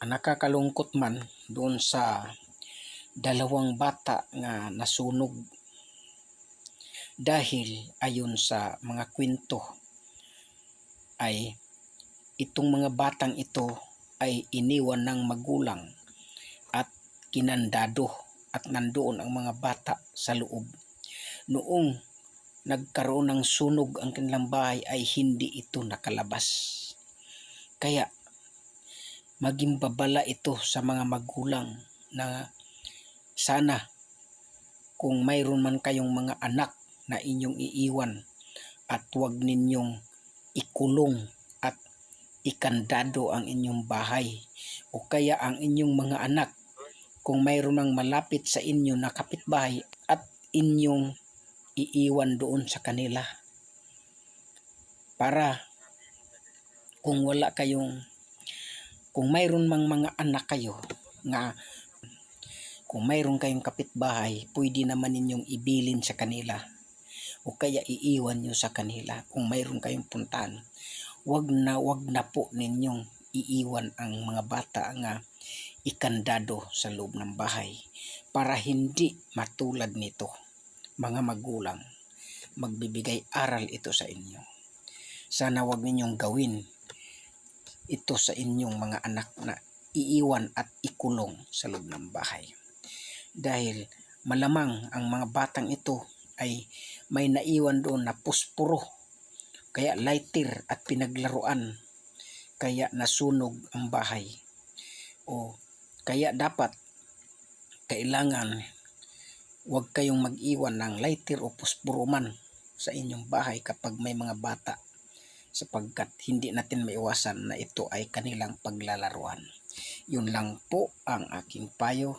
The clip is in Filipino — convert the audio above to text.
Nakakalungkot man doon sa dalawang bata nga nasunog dahil ayon sa mga kwento ay itong mga batang ito ay iniwan ng magulang at kinandado at nandoon ang mga bata sa loob. Noong nagkaroon ng sunog ang kanilang bahay ay hindi ito nakalabas. Kaya maging babala ito sa mga magulang na sana kung mayroon man kayong mga anak na inyong iiwan at huwag ninyong ikulong at ikandado ang inyong bahay, o kaya ang inyong mga anak kung mayroon mang malapit sa inyo na kapitbahay at inyong iiwan doon sa kanila, para kung mayroon mang mga anak kayo nga, kung mayroon kayong kapitbahay, pwede naman ninyong ibilin sa kanila o kaya iiwan nyo sa kanila. Kung mayroon kayong puntahan, wag na po ninyong iiwan ang mga bata nga ikandado sa loob ng bahay, para hindi matulad nito. Mga magulang, magbibigay aral ito sa inyo. Sana wag ninyong gawin ito sa inyong mga anak na iiwan at ikulong sa loob ng bahay. Dahil malamang ang mga batang ito ay may naiwan doon na pusporo, kaya lighter, at pinaglaruan, kaya nasunog ang bahay. O kaya dapat kailangan huwag kayong mag-iwan ng lighter o pusporo man sa inyong bahay kapag may mga bata, sapagkat hindi natin maiwasan na ito ay kanilang paglalaruan. Yun lang po ang aking payo.